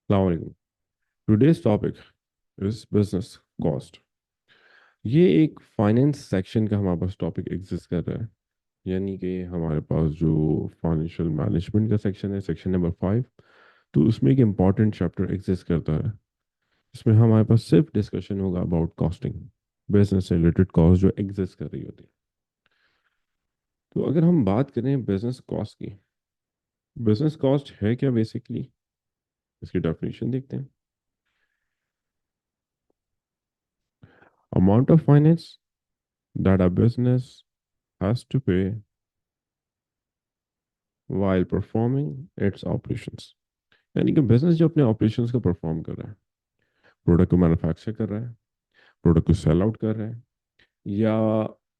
Assalamualaikum. Today's topic is business cost. ये एक finance section का हमारे पास टॉपिक एग्जिस्ट कर रहा है। यानी कि हमारे पास जो फाइनेंशियल मैनेजमेंट का सेक्शन है, सेक्शन नंबर 5, तो उसमें एक इम्पॉर्टेंट चैप्टर एग्जिस्ट करता है। इसमें हमारे पास सिर्फ डिस्कशन होगा अबाउट कॉस्टिंग, बिजनेस से रिलेटेड कॉस्ट जो एग्जिस्ट कर रही होती है। तो अगर हम बात करें बिजनेस कॉस्ट की, बिजनेस कॉस्ट है क्या बेसिकली, इसकी डेफिनेशन देखते हैं। Amount of finance that a business has to pay while performing its operations। यानी कि बिजनेस जो अपने ऑपरेशंस को परफॉर्म कर रहा है, प्रोडक्ट को मैन्युफैक्चर कर रहा है, प्रोडक्ट को सेल आउट कर रहा है, या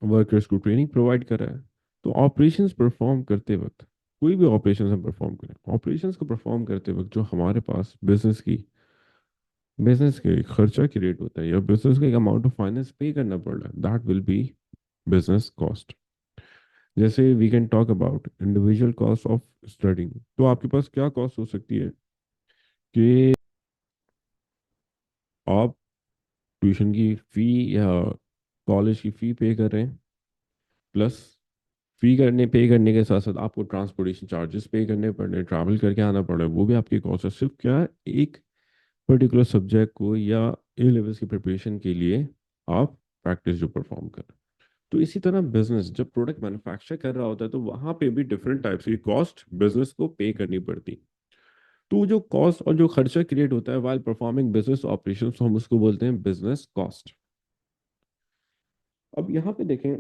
वर्कर्स को ट्रेनिंग प्रोवाइड कर रहा है। तो ऑपरेशंस परफॉर्म करते वक्त, कोई भी ऑपरेशंस हम परफॉर्म करें, ऑपरेशंस को परफॉर्म करते वक्त जो हमारे पास बिजनेस के खर्चा की रेट होता है या बिजनेस को एक अमाउंट ऑफ फाइनेंस पे करना पड़ रहा है, that will be business cost. जैसे we can talk about individual cost of studying. तो आपके पास क्या कॉस्ट हो सकती है कि आप ट्यूशन की फी या कॉलेज की फी पे कर रहे हैं, प्लस पे करने के साथ साथ आपको ट्रांसपोर्टेशन चार्जेस पे करने पड़ रहे हैं, ट्रैवल करके आना पड़ रहा है, वो भी आपकी कॉस्ट है। सिर्फ क्या, एक पर्टिकुलर सब्जेक्ट को या ए लेवल्स की प्रिपरेशन के लिए आप प्रैक्टिस जो परफॉर्म कर रहे हैं। तो इसी तरह बिजनेस जब प्रोडक्ट मैन्युफैक्चर कर रहा होता है तो वहां पे भी डिफरेंट टाइप्स की कॉस्ट बिजनेस को पे करनी पड़ती। तो जो कॉस्ट और जो खर्चा क्रिएट होता है वाइल परफॉर्मिंग बिजनेस ऑपरेशन, हम उसको बोलते हैं बिजनेस कॉस्ट। अब यहाँ पे देखें,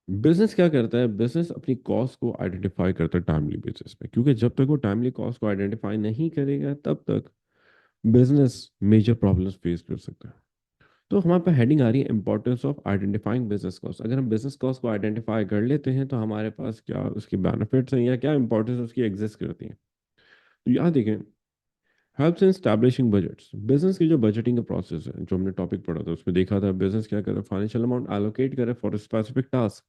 बिजनेस क्या करता है, बिजनेस अपनी कॉस्ट को आइडेंटिफाई करता है टाइमली बेसिस पे, क्योंकि जब तक वो टाइमली कॉस्ट को आइडेंटिफाई नहीं करेगा तब तक बिजनेस मेजर प्रॉब्लम्स फेस कर सकता है। तो हमारे पे हेडिंग आ रही है importance of identifying business cost. अगर हम बिजनेस कॉस्ट को आइडेंटिफाई कर लेते हैं तो हमारे पास क्या उसकी बेनिफिट्स हैं या क्या इंपॉर्टेंस उसकी एग्जिस्ट करती है। तो यहाँ देखें, helps in establishing budgets. Business की जो बजटिंग का प्रोसेस है, जो हमने टॉपिक पढ़ा था उसमें देखा था बिजनेस क्या करे, फाइनेंशियल अमाउंट एलोकेट करे फॉर स्पेसिफिक टास्क।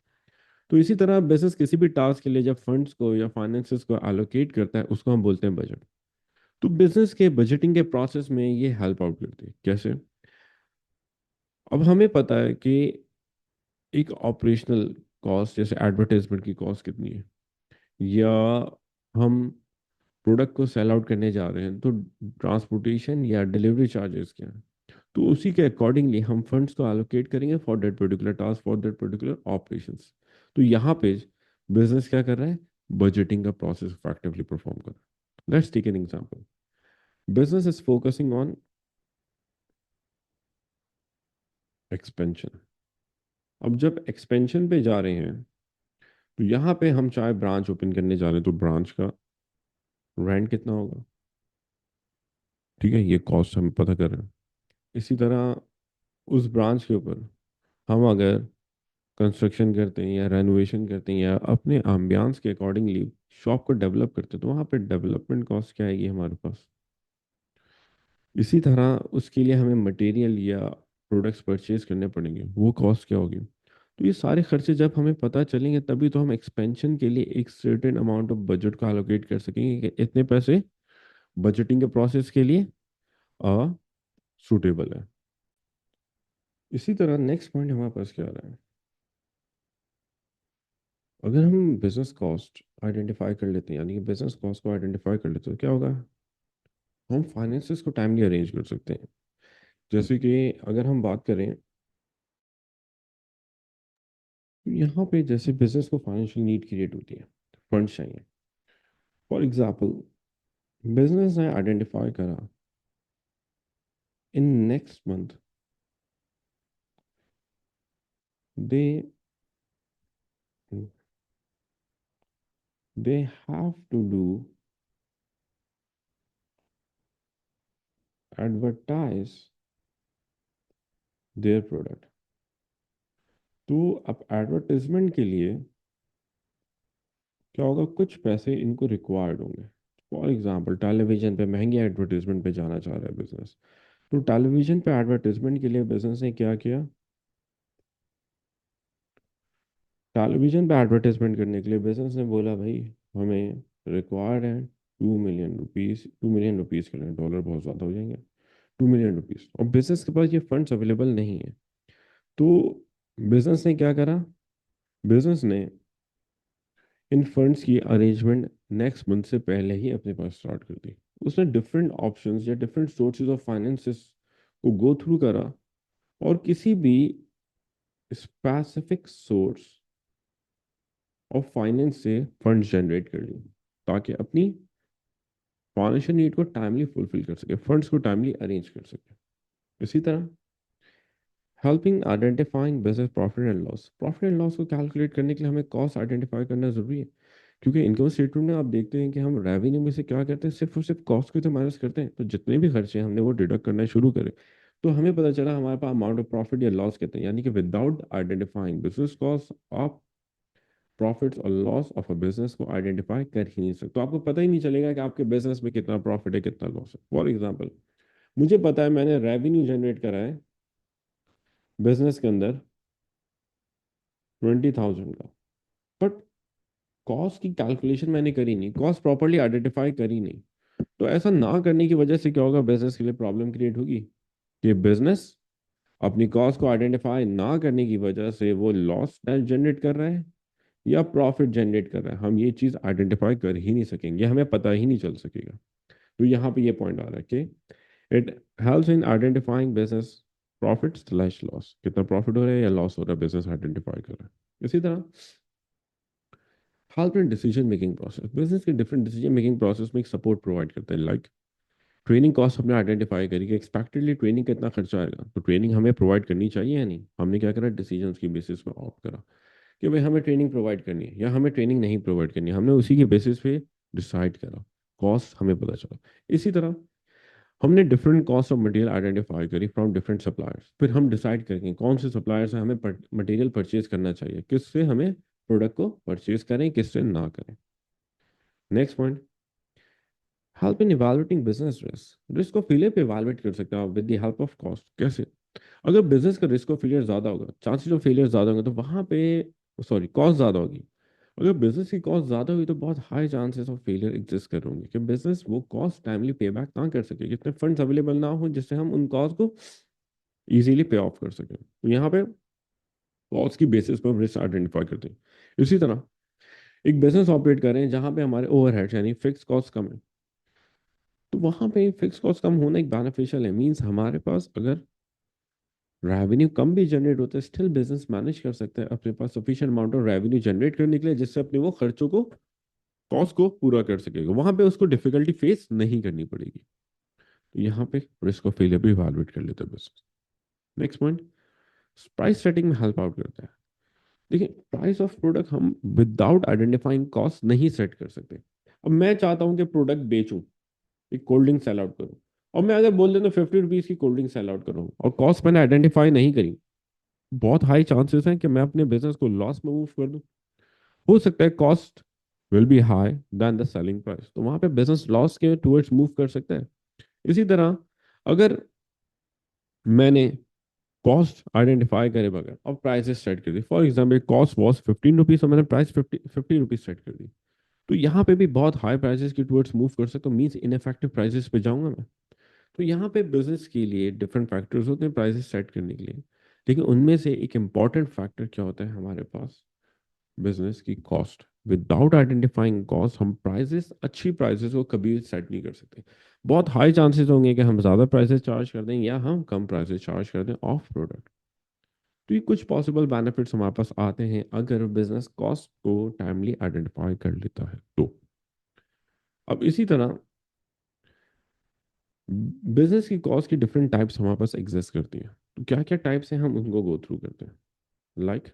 तो इसी तरह बिजनेस किसी भी टास्क के लिए जब फंड्स को या फाइनेंसेस को एलोकेट करता है उसको हम बोलते हैं बजट। तो बिजनेस के बजटिंग के प्रोसेस में ये हेल्प आउट करती है। कैसे? अब हमें पता है कि एक ऑपरेशनल कॉस्ट जैसे एडवर्टाइजमेंट की कॉस्ट कितनी है, या हम प्रोडक्ट को सेल आउट करने जा रहे हैं तो ट्रांसपोर्टेशन या डिलीवरी चार्जेस क्या है। तो उसी के अकॉर्डिंगली हम फंड्स को एलोकेट करेंगे for that particular task, for that particular operations. तो यहाँ पे बिजनेस क्या कर रहा है, बजटिंग का प्रोसेस इफेक्टिवली परफॉर्म कर रहा है। Let's take an example. Business is focusing on expansion. अब जब एक्सपेंशन पे जा रहे हैं तो यहाँ पे हम चाहे ब्रांच ओपन करने जा रहे हैं तो ब्रांच का रेंट कितना होगा, ठीक है, ये कॉस्ट हम पता कर रहे हैं। इसी तरह उस ब्रांच के ऊपर हम अगर कंस्ट्रक्शन करते हैं या रेनोवेशन करते हैं या अपने एम्बियंस के अकॉर्डिंगली शॉप को डेवलप करते हैं तो वहाँ पे डेवलपमेंट कॉस्ट क्या आएगी हमारे पास। इसी तरह उसके लिए हमें मटेरियल या प्रोडक्ट्स परचेज करने पड़ेंगे, वो कॉस्ट क्या होगी। तो ये सारे खर्चे जब हमें पता चलेंगे तभी तो हम एक्सपेंशन के लिए एक सर्टेन अमाउंट ऑफ बजट को एलोकेट कर सकेंगे कि इतने पैसे बजटिंग के प्रोसेस के लिए सूटेबल है। इसी तरह नेक्स्ट पॉइंट हमारे पास क्या आ रहा है, अगर हम बिजनेस कॉस्ट आइडेंटिफाई कर लेते हैं, यानी कि बिजनेस कॉस्ट को आइडेंटिफाई कर लेते हैं तो क्या होगा, हम फाइनेंसेस को टाइमली अरेंज कर सकते हैं। जैसे कि अगर हम बात करें तो यहाँ पे जैसे बिजनेस को फाइनेंशियल नीड क्रिएट होती है, फंड्स चाहिए। फॉर एग्जाम्पल, बिजनेस ने आइडेंटिफाई करा in next month they they have to do advertise their product. तो अब एडवर्टाइजमेंट के लिए क्या होगा, कुछ पैसे इनको रिक्वायर्ड होंगे। फॉर एग्जाम्पल, टेलीविजन पे महंगी एडवर्टीजमेंट पे जाना चाह रहा है बिजनेस, तो टेलीविजन पे एडवर्टीजमेंट के लिए बिजनेस ने क्या किया, टेलीविजन पे एडवर्टीजमेंट करने के लिए बिजनेस ने बोला भाई हमें रिक्वायर्ड है 2 मिलियन। रुपीज़, 2 मिलियन रुपीज़ के लिए, डॉलर बहुत ज़्यादा हो जाएंगे, 2 मिलियन रुपीज़, और बिजनेस के पास ये फंड्स अवेलेबल नहीं है। तो बिजनेस ने क्या करा, बिजनेस ने इन फंड्स की अरेंजमेंट नेक्स्ट मंथ से पहले ही अपने पास स्टार्ट कर दी। उसने डिफरेंट ऑप्शंस या डिफरेंट सोर्सेज ऑफ फाइनेंसेस को गो थ्रू करा, और किसी भी स्पेसिफिक सोर्स ऑफ फाइनेंस से फंड जनरेट कर लिए, ताकि अपनी फाइनेंशियल नीड को टाइमली फुलफिल कर सके, फंड्स को टाइमली अरेंज कर सके। इसी तरह helping identifying business profit and loss को कैलकुलेट करने के लिए हमें कॉस्ट आइडेंटिफाई करना जरूरी है। क्योंकि इनकम स्टेटमेंट में आप देखते हैं कि हम रेवेन्यू में से क्या करते हैं, सिर्फ और सिर्फ कॉस्ट को तो माइनस करते हैं, तो जितने भी खर्चे हमने वो डिडक्ट करना शुरू करें, तो हमें पता चला हमारे पास अमाउंट ऑफ प्रॉफिट या लॉस कितने हैं। यानी कि विदाउट आइडेंटिफाइंग बिजनेस कॉस्ट, आप प्रॉफिट्स और लॉस ऑफ अ बिजनेस को आइडेंटिफाई कर ही नहीं सकते। तो आपको पता ही नहीं चलेगा कि आपके बिजनेस में कितना प्रॉफिट है, कितना लॉस है। फॉर एग्जाम्पल, मुझे पता है मैंने रेवेन्यू जनरेट करा है बिजनेस के अंदर 20,000 का, बट कॉस्ट की कैलकुलेशन मैंने करी नहीं, कॉस्ट प्रॉपरली आइडेंटिफाई करी नहीं। तो ऐसा ना करने की वजह से क्या होगा, बिजनेस के लिए प्रॉब्लम क्रिएट होगी कि बिजनेस अपनी कॉस्ट को आइडेंटिफाई ना करने की वजह से वो लॉस जनरेट कर रहा है या प्रॉफिट जनरेट कर रहा है, हम ये चीज़ आइडेंटिफाई कर ही नहीं सकेंगे, हमें पता ही नहीं चल सकेगा। तो यहाँ पे ये पॉइंट आ रहा है कि it helps in identifying business profit slash loss, कितना प्रॉफिट हो रहा है या लॉस हो रहा है, बिजनेस आइडेंटिफाई कर रहा है। इसी तरह help in decision making process, business के डिफरेंट डिसीजन मेकिंग प्रोसेस में एक सपोर्ट प्रोवाइड करते हैं। लाइक ट्रेनिंग कॉस्ट हमने आइडेंटिफाई करी कि एक्सपेक्टेडली ट्रेनिंग कितना खर्चा आएगा, तो ट्रेनिंग हमें प्रोवाइड करनी चाहिए या नहीं, हमने क्या करा, डिसीजन की बेसिस पे ऑप्ट करा कि भाई हमें ट्रेनिंग प्रोवाइड करनी है या हमें ट्रेनिंग नहीं प्रोवाइड करनी है, हमने उसी के बेसिस पे डिसाइड करा, कॉस्ट हमें पता चला। इसी तरह हमने different cost of material identify करी फ्रॉम डिफरेंट सप्लायर्स, फिर हम डिसाइड करेंगे कौन से सप्लायर से हमें मटेरियल परचेज करना चाहिए, किससे हमें प्रोडक्ट को परचेज करें, किससे ना करें। Next point, help in evaluating business risk, risk of failure पे इवेलुएट कर सकते हैं आप with the help of cost. कैसे, अगर बिजनेस का रिस्क ऑफ फेलियर ज्यादा होगा, चांसेस ऑफ फेलियर ज्यादा होंगे, तो वहां पे सॉरी कॉस्ट ज्यादा होगी। अगर बिजनेस की कॉस्ट ज्यादा हुई तो बहुत high chances of failure exist कर होंगे कि बिजनेस वो कॉस्ट टाइमली पे बैक ना कर सके, जितने फंड्स अवेलेबल ना हो जिससे हम उन कॉस्ट को इजीली पे ऑफ कर सकें। तो यहाँ पे कॉस्ट की बेसिस पर रिस्क आइडेंटिफाई करते हैं। इसी तरह एक बिजनेस ऑपरेट करें जहां पे हमारे ओवरहेड्स यानी फिक्स कॉस्ट कम है, तो वहां पे फिक्स कॉस्ट कम होना एक बेनिफिशियल है। मींस हमारे पास अगर रेवेन्यू कम भी जनरेट होता है, स्टिल बिजनेस मैनेज कर सकता है अपने पास sufficient amount of revenue generate करने के लिए, जिससे अपने वो खर्चों को, कॉस्ट को पूरा कर सकेगा, वहां पे उसको डिफिकल्टी फेस नहीं करनी पड़ेगी। तो यहाँ पे रिस्क ऑफ फेलियर भी इवैल्यूएट कर लेते हैं business. Next point, price setting में हेल्प आउट करता है। देखिए, प्राइस ऑफ प्रोडक्ट हम विदाउट आइडेंटिफाइंग कॉस्ट नहीं सेट कर सकते। अब मैं चाहता हूं कि प्रोडक्ट बेचूं, एक कोल्ड ड्रिंक सेल आउट करूं, और मैं अगर बोल दें तो 50 रुपीज की कोल्ड ड्रिंक सेल आउट करूं और कॉस्ट मैंने आइडेंटिफाई नहीं करी, बहुत हाई चांसेस हैं कि मैं अपने बिजनेस को लॉस में मूव कर दूं। हो सकता है cost will be high then the selling price, तो वहां पे बिजनेस लॉस के टुवर्ड्स मूव कर सकता है। इसी तरह अगर मैंने कॉस्ट आइडेंटिफाई करे बगैर और प्राइसेस सेट कर दी, for example cost was 15 rupees और मैंने प्राइस 50 रुपीज सेट कर दी, तो यहाँ पे भी बहुत हाई प्राइसेस की टुवर्ड्स मूव कर सकता हूँ, मीन्स इनफेक्टिव प्राइसेस पे जाऊंगा मैं। तो यहाँ पे बिजनेस के लिए डिफरेंट फैक्टर्स होते हैं प्राइसेस सेट करने के लिए, लेकिन उनमें से एक इंपॉर्टेंट फैक्टर क्या होता है हमारे पास, बिजनेस की कॉस्ट। विदाउट आइडेंटिफाइंग कॉस्ट हम प्राइसेस, अच्छी प्राइसेस को कभी सेट नहीं कर सकते। बहुत हाई चांसेस होंगे कि हम ज़्यादा प्राइसेस चार्ज कर दें या हम कम प्राइसेस चार्ज कर दें ऑफ प्रोडक्ट। तो ये कुछ पॉसिबल बेनिफिट्स हमारे पास आते हैं अगर बिजनेस कॉस्ट को टाइमली आइडेंटिफाई कर लेता है तो। अब इसी तरह बिजनेस की कॉस्ट की डिफरेंट टाइप्स हमारे पास एग्जिस्ट करती हैं, तो क्या क्या टाइप्स हैं हम उनको गो थ्रू करते हैं। Like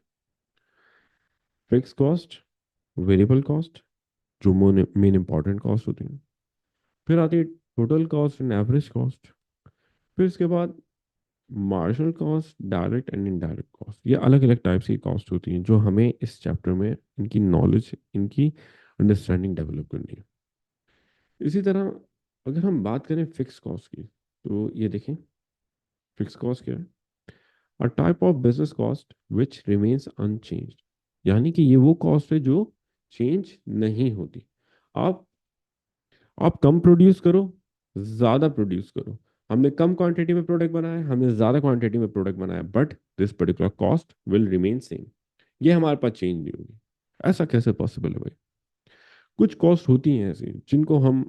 fix cost, variable cost, जो मेन इंपॉर्टेंट कॉस्ट होती हैं, फिर आती है total cost and average cost, फिर इसके बाद marginal cost, direct and indirect cost. ये अलग अलग टाइप्स की कॉस्ट होती हैं जो हमें इस चैप्टर में इनकी नॉलेज, इनकी अंडरस्टैंडिंग डेवलप करनी है। इसी तरह अगर हम बात करें फिक्स कॉस्ट की, तो ये देखें फिक्स कॉस्ट क्या है, अ type of business cost which remains unchanged, यानी कि ये वो कॉस्ट है जो चेंज नहीं होती। आप आप कम प्रोड्यूस करो, ज्यादा प्रोड्यूस करो। हमने कम क्वांटिटी में प्रोडक्ट बनाया है, हमने ज्यादा क्वांटिटी में प्रोडक्ट बनाया, but this particular cost will remain same. ये हमारे पास चेंज नहीं होगी। ऐसा कैसे पॉसिबल है भाई? कुछ कॉस्ट होती हैं ऐसी जिनको हम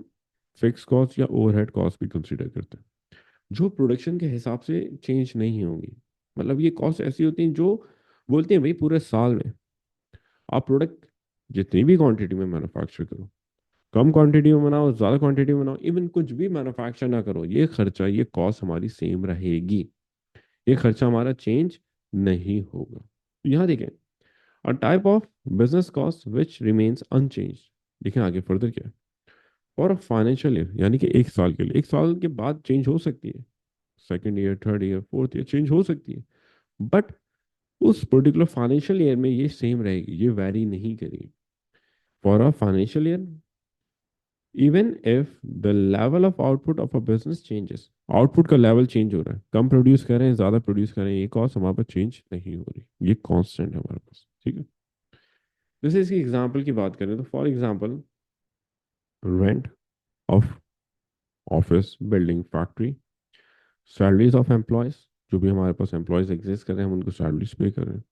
फिक्स कॉस्ट या ओवरहेड कॉस्ट भी कंसीडर करते हैं, जो प्रोडक्शन के हिसाब से चेंज नहीं होंगी। मतलब ये कॉस्ट ऐसी होती हैं जो बोलते हैं भाई पूरे साल में आप प्रोडक्ट जितनी भी क्वांटिटी में मैन्युफैक्चर करो, कम क्वांटिटी में बनाओ, ज्यादा क्वांटिटी में बनाओ, इवन कुछ भी मैन्युफैक्चर ना करो, ये खर्चा, ये कॉस्ट हमारी सेम रहेगी। ये खर्चा हमारा चेंज नहीं होगा। यहाँ देखें, a type of business cost which remains unchange. देखें आगे फर्दर क्या है। और अ फाइनेंशियल ईयर, यानी कि एक साल के लिए, एक साल के बाद चेंज हो सकती है, second year, third year, fourth year change हो सकती है, बट उस पर्टिकुलर फाइनेंशियल ईयर में ये सेम रहेगी, ये वैरी नहीं करेगी। For a financial year, even if the level of output of a business changes, output का लेवल चेंज हो रहा है, कम प्रोड्यूस कर रहे हैं, ज्यादा प्रोड्यूस कर रहे हैं, ये कॉस्ट हमारे पास चेंज नहीं हो रही, ये कांस्टेंट है हमारे पास। ठीक है। जैसे इसकी एग्जांपल की बात करें तो for example, rent of office, building, factory, salaries of employees, जो भी हमारे पास एम्प्लॉयज एग्जिस्ट कर रहे हैं हम उनको सैलरीज पे कर रहे हैं,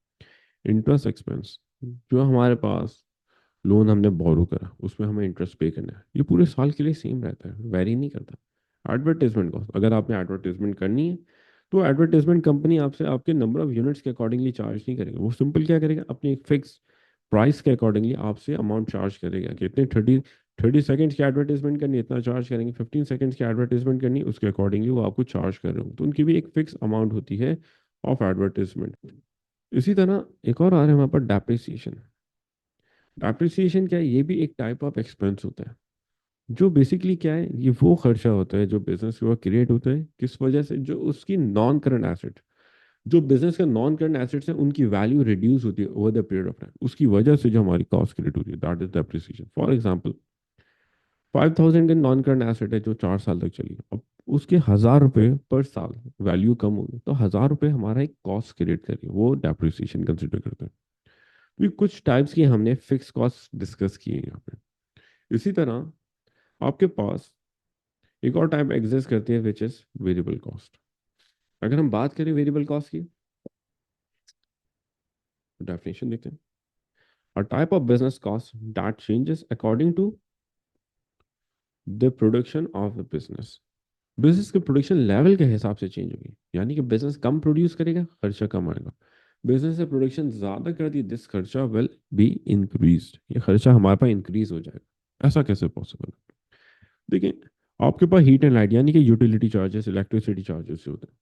इंटरेस्ट एक्सपेंस, जो हमारे पास लोन हमने बोरो करा उसमें हमें इंटरेस्ट पे करना है, ये पूरे साल के लिए सेम रहता है, वेरी नहीं करता। एडवर्टाइजमेंट कॉस्ट, अगर आपने एडवर्टाइजमेंट करनी है तो एडवर्टाइजमेंट कंपनी आपसे आपके नंबर ऑफ यूनिट्स के अकॉर्डिंगली चार्ज नहीं करेगा, वो सिंपल क्या करेगा, अपनी एक फिक्स प्राइस के अकॉर्डिंगली आपसे अमाउंट चार्ज करेगा कि इतने 30 सेकेंड्स की एडवर्टाइजमेंट करनी है, इतना चार्ज करेंगे, 15 सेकेंड्स की एडवर्टाइजमेंट करनी है, उसके अकॉर्डिंगली वो आपको चार्ज कर रहे हो, तो उनकी भी एक फिक्स अमाउंट होती है ऑफ एडवर्टाइजमेंट। इसी तरह एक और आ रहा है हमारे पास डेप्रिसिएशन। डेप्रिसिएशन क्या है, ये भी एक टाइप ऑफ एक्सपेंस होता है, जो बेसिकली क्या है, ये वो खर्चा होता है जो बिजनेस के वक्त क्रिएट होता है, किस वजह से, जो उसकी नॉन करंट एसेट, जो बिजनेस का नॉन करंट एसेट्स है उनकी वैल्यू रिड्यूस होती है over the period of time, उसकी वजह से जो हमारी कॉस्ट क्रिएट होती है, that is depreciation. For example, 5,000 का नॉन करंट एसेट है जो 4 साल तक चली, अब उसके 1,000 रुपये पर साल वैल्यू कम होगी, तो 1,000 रुपये हमारा एक कॉस्ट क्रिएट करेगी, वो डेप्रिसिएशन कंसिडर करते हैं। तो ये कुछ टाइप्स की हमने फिक्स कॉस्ट डिस्कस की है यहाँ पे। इसी तरह आपके पास एक और टाइप एग्जिस्ट करती है विच इज वेरिएबल कॉस्ट। अगर हम बात करें वेरिएबल कॉस्ट की, तो डेफिनेशन देखते हैं। A type of business cost that changes according to the production of the business। Business के प्रोडक्शन लेवल के हिसाब से चेंज होगी, यानी कि बिजनेस कम प्रोड्यूस करेगा, खर्चा कम आएगा। बिजनेस ने प्रोडक्शन ज्यादा कर दी, दिस खर्चा विल बी इंक्रीज, ये खर्चा हमारे पास इंक्रीज हो जाएगा। ऐसा कैसे पॉसिबल है? देखिए, आपके पास हीट एंड लाइट यानी कि यूटिलिटी चार्जेस, इलेक्ट्रिसिटी चार्जेस होते हैं,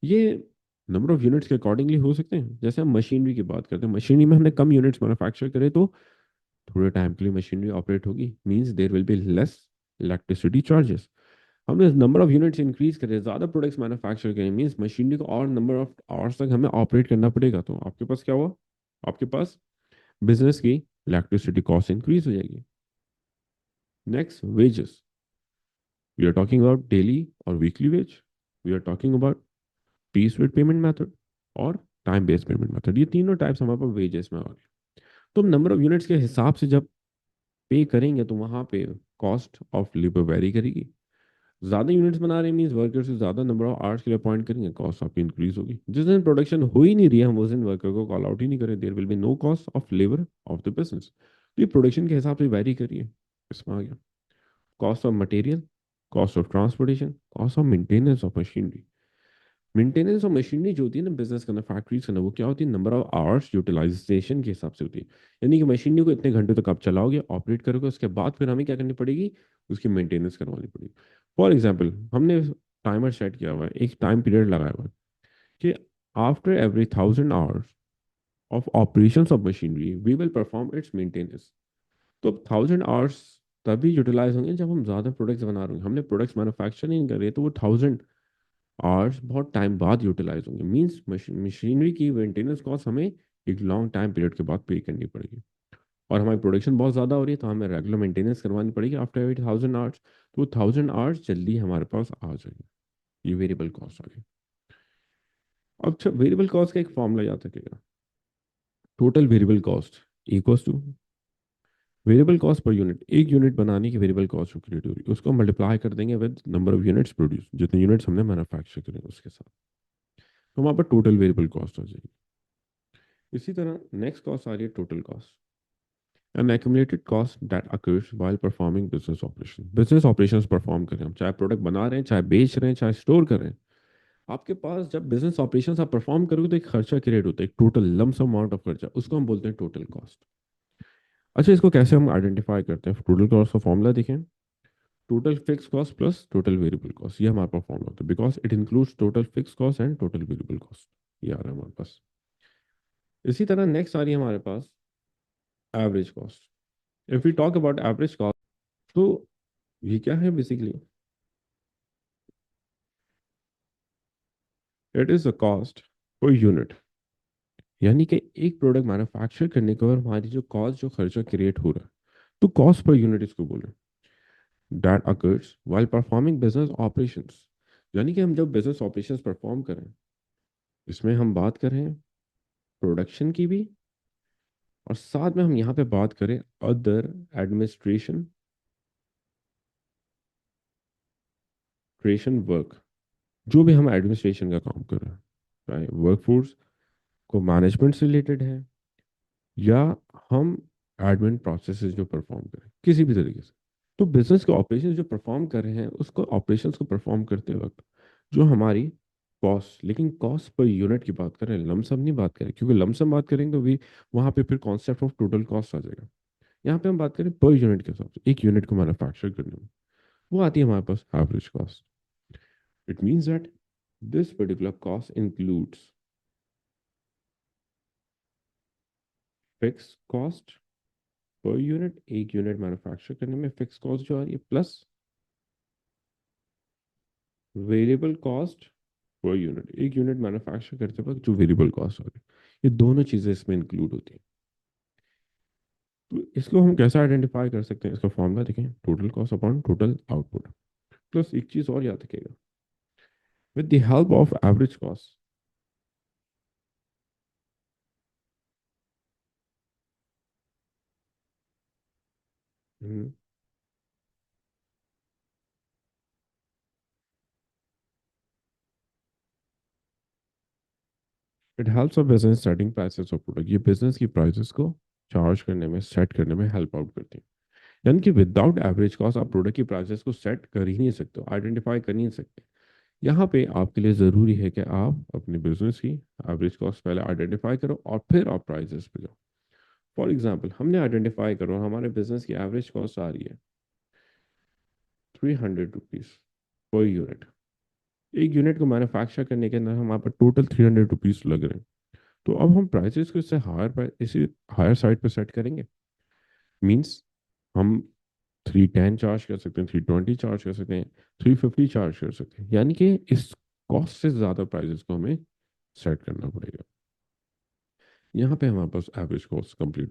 ये नंबर ऑफ यूनिट्स के अकॉर्डिंगली हो सकते हैं। जैसे हम मशीनरी की बात करते हैं, मशीनरी में हमने कम यूनिट्स मैन्युफैक्चर करे तो थोड़े टाइम के लिए मशीनरी ऑपरेट होगी, means there will be less electricity charges. हमने नंबर ऑफ यूनिट्स इंक्रीज करे, ज्यादा प्रोडक्ट्स मैन्युफैक्चर करें, मींस मशीनरी को और नंबर ऑफ आवर्स तक हमें ऑपरेट करना पड़ेगा, तो आपके पास क्या हुआ, आपके पास बिजनेस की इलेक्ट्रिसिटी कॉस्ट इंक्रीज हो जाएगी। Next, wages, we are talking about daily और weekly wage, we are talking about piece rate payment method और टाइम बेस्ड पेमेंट मेथड, ये तीनों टाइप्स हमारे पास वेजेस में आ गए। तो नंबर ऑफ यूनिट्स के हिसाब से जब पे करेंगे तो वहां पे कॉस्ट ऑफ लेबर वेरी करेगी। ज्यादा यूनिट्स बना रहे हैं मींस वर्कर से ज्यादा नंबर ऑफ आवर्स के लिए अपॉइंट करेंगे, कॉस्ट आपकी इंक्रीज होगी। जिस दिन प्रोडक्शन हो ही नहीं रही है, हम उस दिन वर्कर को कॉल आउट ही नहीं करें, there will be no cost of labour of the business. तो ये प्रोडक्शन के हिसाब से वेरी करिए। इसमें आ गया cost of material, cost of transportation, cost of maintenance of machinery. Maintenance और मशीनरी जो होती है ना बिजनेस करना, फैक्ट्रीज करना, वो क्या होती है, नंबर ऑफ आवर्स यूटिलाइजेशन के हिसाब से होती है। यानी कि मशीनरी को इतने घंटे तक आप चलाओगे, ऑपरेट करोगे, उसके बाद फिर हमें क्या करनी पड़ेगी, उसकी मेंटेनेंस करवानी पड़ेगी। फॉर एग्जाम्पल, हमने टाइमर सेट किया हुआ है, एक टाइम पीरियड लगाया हुआ है कि after every 1,000 hours of operation of machinery we will perform its maintenance. तो 1,000 आवर्स तभी यूटिलाइज होंगे जब हम ज्यादा प्रोडक्ट्स बना रहे हैं, हमने प्रोडक्ट्स मैन्युफैक्चर नहीं कर रहे, तो वो 1,000 आवर्स बहुत टाइम बाद यूटिलाइज होंगे, मीन्स मशीनरी की मेंटेनेंस कॉस्ट हमें एक लॉन्ग टाइम पीरियड के बाद पे करनी पड़ेगी। और हमारी प्रोडक्शन बहुत ज़्यादा हो रही है तो हमें रेगुलर मेंटेनेंस करवानी पड़ेगी आफ्टर एवरी 1,000 आवर्स, तो 1,000 आवर्स जल्दी हमारे पास आ जाएंगे। ये वेरिएबल कॉस्ट आ गई। अब अच्छा, वेरिएबल कॉस्ट का एक फॉर्मूला याद रखिएगा, total variable cost equals two variable cost per unit, एक यूनिट बनाने की वेरिएबल कॉस्ट जो क्रिएट हो रही है उसको मल्टीप्लाई कर देंगे with number of units produce, जितने यूनिट्स हमने मैन्युफैक्चर करें उसके साथ, तो वहाँ पर टोटल वेरिएबल कॉस्ट आ जाएगी। इसी तरह नेक्स्ट कॉस्ट आ रही है total cost, an accumulated cost that occurs while performing business operation। Business operations perform करें हम, चाहे प्रोडक्ट बना रहे हैं, चाहे बेच रहे हैं, चाहे स्टोर कर रहे हैं, आपके पास जब बिजनेस ऑपरेशंस आप परफॉर्म करोगे तो एक खर्चा क्रिएट होता है, एक टोटल लमसम अमाउंट ऑफ खर्चा, उसको हम बोलते हैं टोटल कॉस्ट। अच्छा, इसको कैसे हम आइडेंटिफाई करते हैं? टोटल कॉस्ट का फॉर्मूला देखें, total fix cost plus total variable cost, ये हमारे पास फॉर्मूला होता है, because it includes total fix cost and total variable cost, ये आ रहा है हमारे पास। इसी तरह नेक्स्ट आ रही है हमारे पास average cost. If we talk about average cost, तो ये क्या है basically? It is a cost per unit, यानी कि एक प्रोडक्ट मैन्युफैक्चर करने के बाद हमारी जो कॉस्ट, जो खर्चा क्रिएट हो रहा है, तो कॉस्ट पर यूनिट इसको बोले, that occurs while performing business operations, यानी कि हम जब बिजनेस ऑपरेशंस परफॉर्म करें, इसमें हम बात करें प्रोडक्शन की भी, और साथ में हम यहाँ पे बात करें अदर एडमिनिस्ट्रेशन क्रिएशन वर्क, जो भी हम एडमिनिस्ट्रेशन का काम कर रहे हैं, चाहे वर्कफोर्स को मैनेजमेंट से रिलेटेड है, या हम एडमिन प्रोसेसेस जो परफॉर्म करें किसी भी तरीके से, तो बिजनेस के ऑपरेशन जो परफॉर्म कर रहे हैं उसको, ऑपरेशंस को परफॉर्म करते वक्त जो हमारी कॉस्ट, लेकिन कॉस्ट पर यूनिट की बात करें, लमसम नहीं बात करें, क्योंकि लमसम बात करेंगे तो भी वहाँ पे फिर कॉन्सेप्ट ऑफ टोटल कॉस्ट आ जाएगा। यहाँ पे हम बात करें पर यूनिट के हिसाब से, एक यूनिट को मैन्युफैक्चर करने में, वो आती है हमारे पास average cost. It means that this particular cost includes fix cost per unit, एक यूनिट मैन्युफैक्चर करने में फिक्स कॉस्ट जो आ रही है, plus variable cost per unit, एक यूनिट मैन्युफैक्चर करते वक्त जो वेरिएबल कॉस्ट आ रही है, ये दोनों चीजें इसमें इंक्लूड होती हैं। तो इसको हम कैसे आइडेंटिफाई कर सकते हैं? इसका फॉर्मूला देखें, total cost upon total output, plus एक चीज और याद रखिएगा, with the help of average cost, it helps a business setting prices of product, ये बिजनेस की प्राइसेस को चार्ज करने में, सेट करने में हेल्प आउट करती है। यानी कि विदाउट एवरेज कॉस्ट आप प्रोडक्ट की प्राइसेस को सेट कर ही नहीं सकते, आइडेंटिफाई कर ही नहीं सकते। यहाँ पे आपके लिए ज़रूरी है कि आप अपने बिजनेस की एवरेज कॉस्ट पहले आइडेंटिफाई करो और फिर आप प्राइसेस पे जाओ। फॉर एग्जांपल, हमने आइडेंटिफाई करो हमारे बिजनेस की एवरेज कॉस्ट आ रही है 300 रुपीज़ पर यूनिट, एक यूनिट को मैन्युफैक्चर करने के अंदर हमारे पास टोटल 300 रुपीज़ लग रहे हैं। तो अब हम प्राइसेस को इससे हायर, इसी हायर साइड पे सेट करेंगे, मीन्स हम 310 चार्ज कर सकते हैं, 320 चार्ज कर सकते हैं, 350 चार्ज कर सकते हैं, यानी कि इस कॉस्ट से ज़्यादा प्राइसेस को हमें सेट करना पड़ेगा। यहाँ पे हमारे पास एवरेज कॉस्ट कंप्लीट